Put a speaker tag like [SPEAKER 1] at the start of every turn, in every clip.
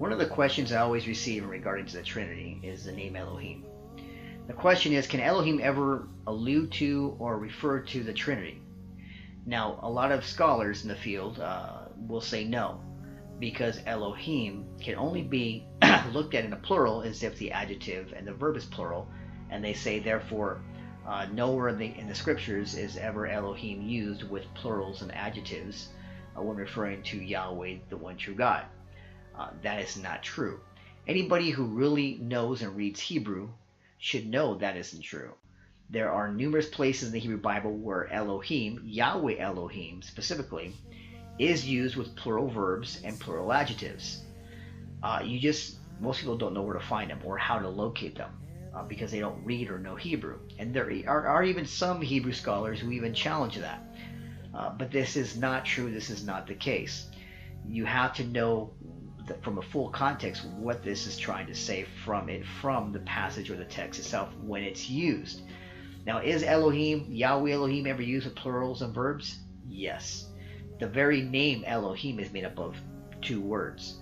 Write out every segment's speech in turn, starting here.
[SPEAKER 1] One of the questions I always receive in regarding to the Trinity is the name Elohim. The question is, can Elohim ever allude to or refer to the Trinity? Now, a lot of scholars in the field will say no, because Elohim can only be looked at in a plural as if the adjective and the verb is plural, and they say, therefore, nowhere in the scriptures is ever Elohim used with plurals and adjectives when referring to Yahweh, the one true God. That is not true. Anybody who really knows and reads Hebrew should know that isn't true. There are numerous places in the Hebrew Bible where Elohim, Yahweh Elohim specifically, is used with plural verbs and plural adjectives. Most people don't know where to find them or how to locate them because they don't read or know Hebrew. And there are even some Hebrew scholars who even challenge that. But this is not true. This is not the case. You have to know from a full context what this is trying to say from the passage or the text itself when it's used. Now, is Elohim, Yahweh Elohim, ever used with plurals and verbs? Yes. The very name Elohim is made up of two words,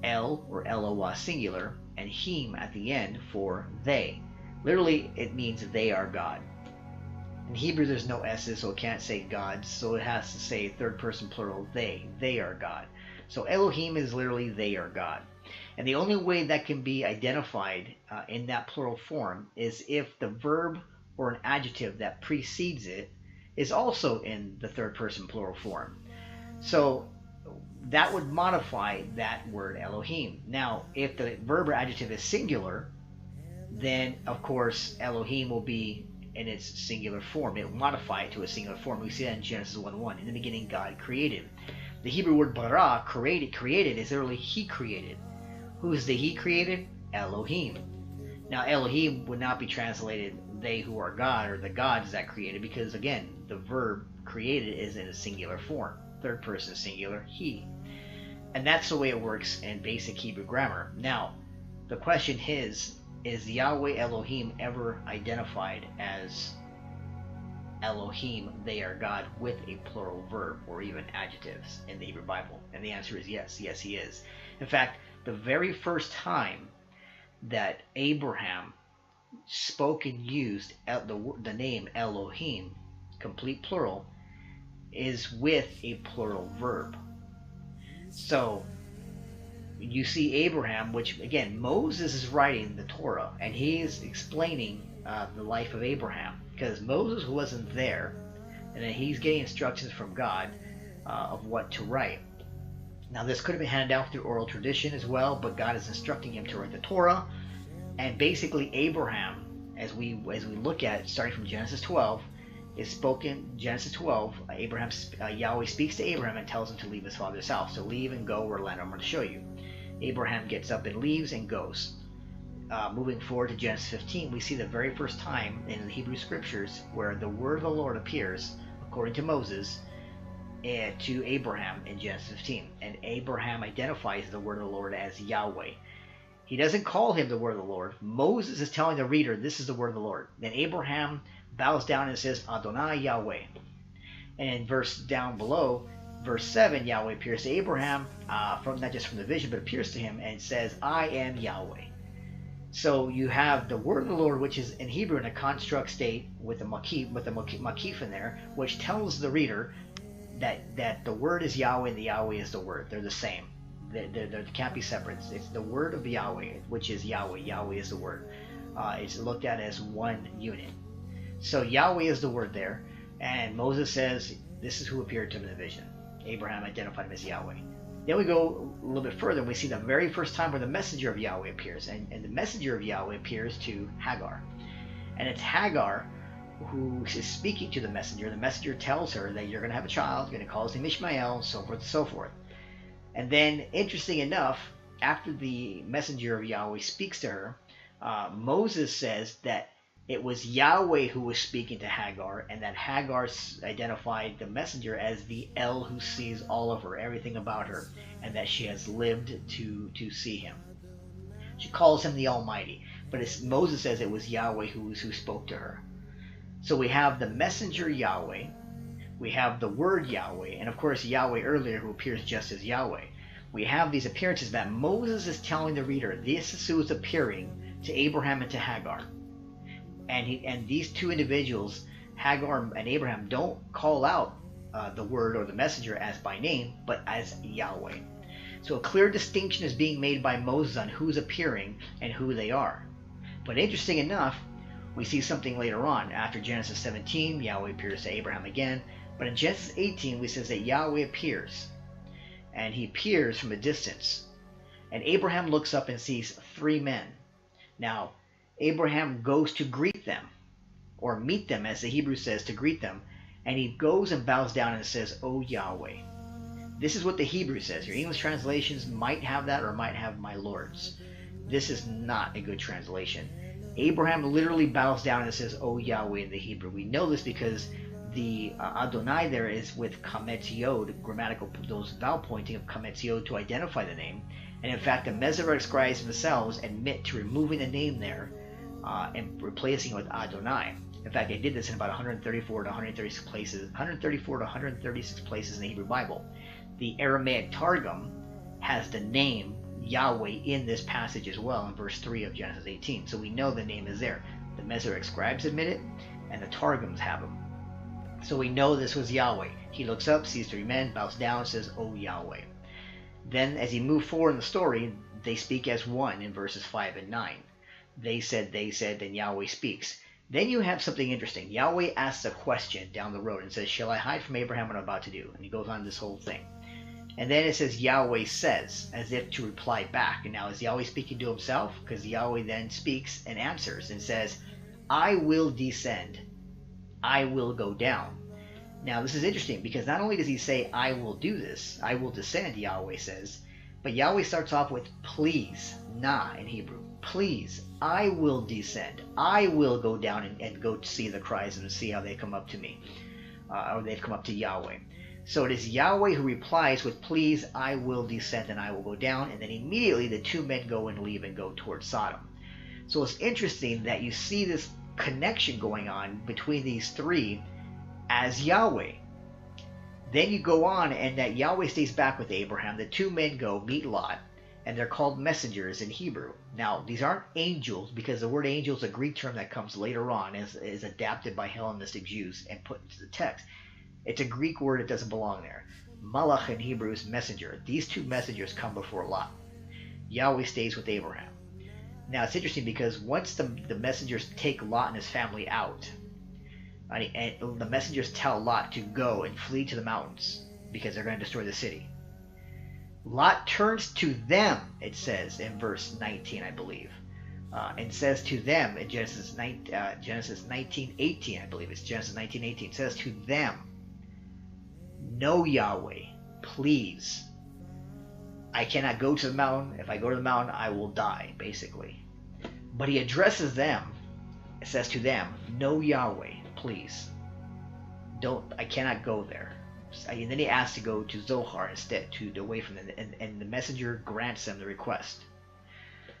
[SPEAKER 1] El or Eloah singular, and Him at the end for they. Literally, it means they are God. In Hebrew, there's no S's, so it can't say gods, so it has to say third person plural, they are God. So Elohim is literally they are God. And the only way that can be identified in that plural form is if the verb or an adjective that precedes it is also in the third person plural form. So that would modify that word Elohim. Now, if the verb or adjective is singular, then of course Elohim will be in its singular form. It will modify it to a singular form. We see that in Genesis 1:1. In the beginning, God created. The Hebrew word bara, created, is literally He created. Who is the He created? Elohim. Now, Elohim would not be translated they who are God or the gods that created, because again, the verb created is in a singular form. Third person singular, He. And that's the way it works in basic Hebrew grammar. Now, the question is Yahweh Elohim ever identified as Elohim, they are God, with a plural verb or even adjectives in the Hebrew Bible? And the answer is yes. Yes, He is. In fact, the very first time that Abraham spoke and used the name Elohim, complete plural, is with a plural verb. So you see Abraham, which again, Moses is writing the Torah, and he is explaining the life of Abraham, because Moses wasn't there, and then he's getting instructions from God of what to write. Now, this could have been handed down through oral tradition as well, but God is instructing him to write the Torah. And basically, Abraham, as we look at it, starting from Genesis 12, is spoken. Genesis 12, Yahweh speaks to Abraham and tells him to leave his father's house. So leave and go where land I'm going to show you. Abraham gets up and leaves and goes. Moving forward to Genesis 15, we see the very first time in the Hebrew Scriptures where the word of the Lord appears, according to Moses, to Abraham in Genesis 15. And Abraham identifies the word of the Lord as Yahweh. He doesn't call him the word of the Lord. Moses is telling the reader, this is the word of the Lord. Then Abraham bows down and says, Adonai Yahweh. And in verse down below, verse 7, Yahweh appears to Abraham, not just from the vision, but appears to him and says, I am Yahweh. So you have the word of the Lord, which is in Hebrew in a construct state with a makif in there, which tells the reader that the word is Yahweh and the Yahweh is the word. They're the same. They can't be separate. It's the word of Yahweh, which is Yahweh. Yahweh is the word. It's looked at as one unit. So Yahweh is the word there. And Moses says, this is who appeared to him in the vision. Abraham identified him as Yahweh. Then we go a little bit further and we see the very first time where the messenger of Yahweh appears. And the messenger of Yahweh appears to Hagar. And it's Hagar who is speaking to the messenger. The messenger tells her that you're going to have a child, you're going to call his name Ishmael, so forth and so forth. And then, interesting enough, after the messenger of Yahweh speaks to her, Moses says that it was Yahweh who was speaking to Hagar, and that Hagar identified the messenger as the El who sees all of her, everything about her, and that she has lived to see him. She calls him the Almighty, but Moses says it was Yahweh who spoke to her. So we have the messenger Yahweh, we have the word Yahweh, and of course Yahweh earlier who appears just as Yahweh. we have these appearances that Moses is telling the reader, this is who is appearing to Abraham and to Hagar. And these two individuals, Hagar and Abraham, don't call out the word or the messenger as by name, but as Yahweh. So a clear distinction is being made by Moses on who's appearing and who they are. But interesting enough, we see something later on. After Genesis 17, Yahweh appears to Abraham again. But in Genesis 18, we says that Yahweh appears. And he appears from a distance. And Abraham looks up and sees three men. Now, Abraham goes to greet them, or meet them, as the Hebrew says, to greet them. And he goes and bows down and says, "O Yahweh." This is what the Hebrew says. Your English translations might have that or might have "my lords." This is not a good translation. Abraham literally bows down and says, "O Yahweh" in the Hebrew. We know this because the Adonai there is with kametz yod, grammatical, those vowel pointing of kametz yod to identify the name. And in fact, the Masoretic scribes themselves admit to removing the name there and replacing it with Adonai. In fact, they did this in about 134 to 136 places, 134 to 136 places in the Hebrew Bible. The Aramaic Targum has the name Yahweh in this passage as well in verse 3 of Genesis 18. So we know the name is there. The Masoretic scribes admit it, and the Targums have them. So we know this was Yahweh. He looks up, sees three men, bows down, says, "O Yahweh." Then as he moves forward in the story, they speak as one in verses 5 and 9. They said, then Yahweh speaks. Then you have something interesting. Yahweh asks a question down the road and says, "Shall I hide from Abraham what I'm about to do?" And he goes on this whole thing. And then it says Yahweh says, as if to reply back. And now is Yahweh speaking to himself? Because Yahweh then speaks and answers and says, "I will descend. I will go down." Now this is interesting because not only does he say, "I will do this, I will descend," Yahweh says, but Yahweh starts off with "please," na in Hebrew. "Please, I will descend. I will go down and go see the cries and see how they come up to me." Or they've come up to Yahweh. So it is Yahweh who replies with, "Please, I will descend and I will go down." And then immediately the two men go and leave and go towards Sodom. So it's interesting that you see this connection going on between these three as Yahweh. Then you go on and that Yahweh stays back with Abraham. The two men go meet Lot, and they're called messengers in Hebrew. Now, these aren't angels because the word angel is a Greek term that comes later on, is adapted by Hellenistic Jews and put into the text. It's a Greek word, it doesn't belong there. Malach in Hebrew is messenger. These two messengers come before Lot. Yahweh stays with Abraham. Now, it's interesting because once the messengers take Lot and his family out, and the messengers tell Lot to go and flee to the mountains because they're going to destroy the city. Lot turns to them, it says in verse 19, I believe, and says to them in Genesis 19:18, I believe it's Genesis 19:18, says to them, "No, Yahweh, please. I cannot go to the mountain. If I go to the mountain, I will die," basically. But he addresses them. It says to them, "No, Yahweh, please. I cannot go there." And then he asks to go to Zohar instead, away from them, and the messenger grants them the request.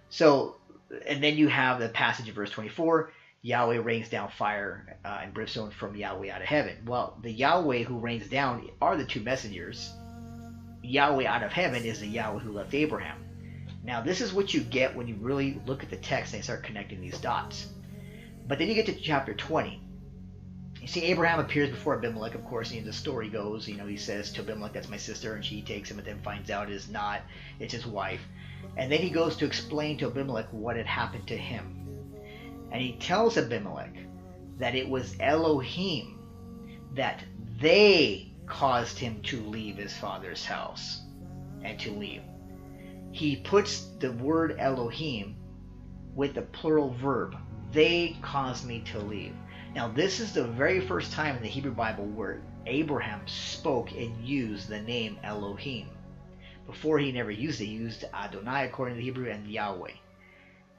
[SPEAKER 1] So, and then you have the passage of verse 24, Yahweh rains down fire and brimstone from Yahweh out of heaven. Well, the Yahweh who rains down are the two messengers. Yahweh out of heaven is the Yahweh who left Abraham. Now, this is what you get when you really look at the text and start connecting these dots. But then you get to chapter 20. You see, Abraham appears before Abimelech, of course, and the story goes, he says to Abimelech, "That's my sister," and she takes him and then finds out it is not, it's his wife. And then he goes to explain to Abimelech what had happened to him. And he tells Abimelech that it was Elohim, that they caused him to leave his father's house and to leave. He puts the word Elohim with the plural verb. They caused me to leave. Now, this is the very first time in the Hebrew Bible where Abraham spoke and used the name Elohim. Before he never used it. He used Adonai according to the Hebrew and Yahweh.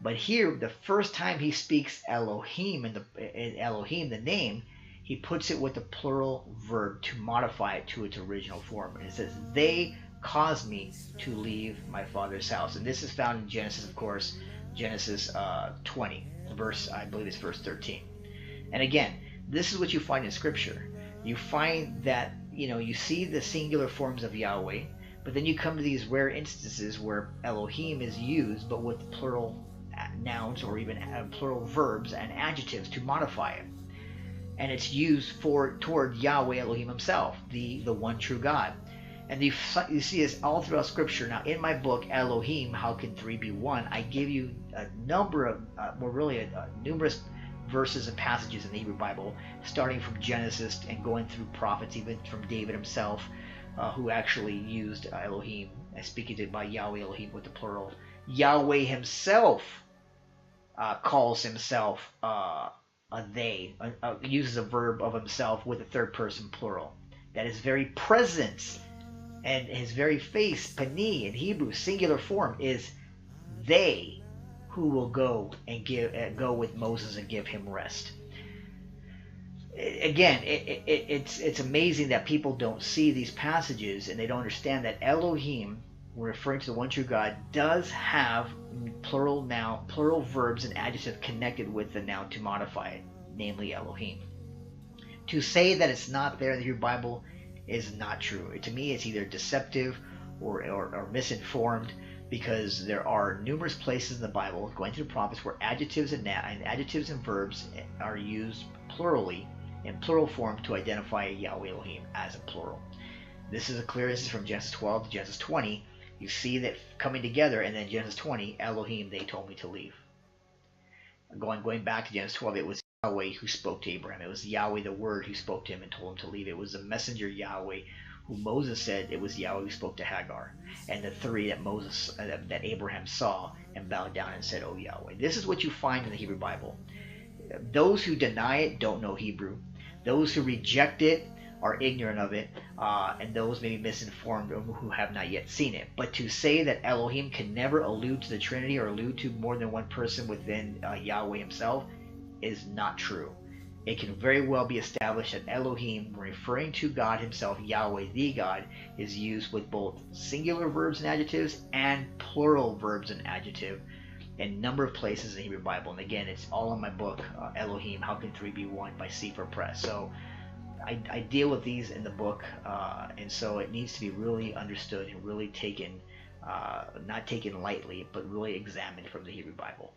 [SPEAKER 1] But here, the first time he speaks Elohim, in Elohim, the name, he puts it with the plural verb to modify it to its original form. And it says, "They caused me to leave my father's house." And this is found in Genesis, of course, Genesis 20, I believe it's verse 13. And again, this is what you find in Scripture. You find that, you see the singular forms of Yahweh, But then you come to these rare instances where Elohim is used, but with plural nouns or even plural verbs and adjectives to modify it. And it's used toward Yahweh Elohim himself, the one true God. And you see this all throughout Scripture. Now, in my book, Elohim, How Can Three Be One, I give you a number of, numerous verses and passages in the Hebrew Bible, starting from Genesis and going through prophets, even from David himself, who actually used Elohim, speaking by Yahweh Elohim with the plural. Yahweh himself calls himself a they, uses a verb of himself with a third person plural. That is very presence, and his very face, pani in Hebrew, singular form, is they who will go and go with Moses and give him rest. Again, it's amazing that people don't see these passages and they don't understand that Elohim, referring to the one true God, does have plural noun, plural verbs and adjectives connected with the noun to modify it, namely Elohim. To say that it's not there in the Hebrew Bible is not true. To me, it's either deceptive or misinformed, because there are numerous places in the Bible, going through the prophets, where adjectives and verbs are used plurally, in plural form, to identify Yahweh Elohim as a plural. This is a clear instance from Genesis 12 to Genesis 20. You see that coming together, and then Genesis 20, Elohim, they told me to leave. Going back to Genesis 12, it was Yahweh who spoke to Abraham. It was Yahweh the Word who spoke to him and told him to leave. It was the messenger Yahweh who Moses said, it was Yahweh who spoke to Hagar. And the three that Abraham saw and bowed down and said, "Oh Yahweh." This is what you find in the Hebrew Bible. Those who deny it don't know Hebrew. Those who reject it are ignorant of it, and those may be misinformed or who have not yet seen it. But to say that Elohim can never allude to the Trinity or allude to more than one person within Yahweh himself is not true. It can very well be established that Elohim, referring to God himself, Yahweh the God, is used with both singular verbs and adjectives and plural verbs and adjective in a number of places in the Hebrew Bible. And again, it's all in my book, Elohim, How Can Three Be One, by Sefer Press. So I deal with these in the book, and so it needs to be really understood and really taken, not taken lightly, but really examined from the Hebrew Bible.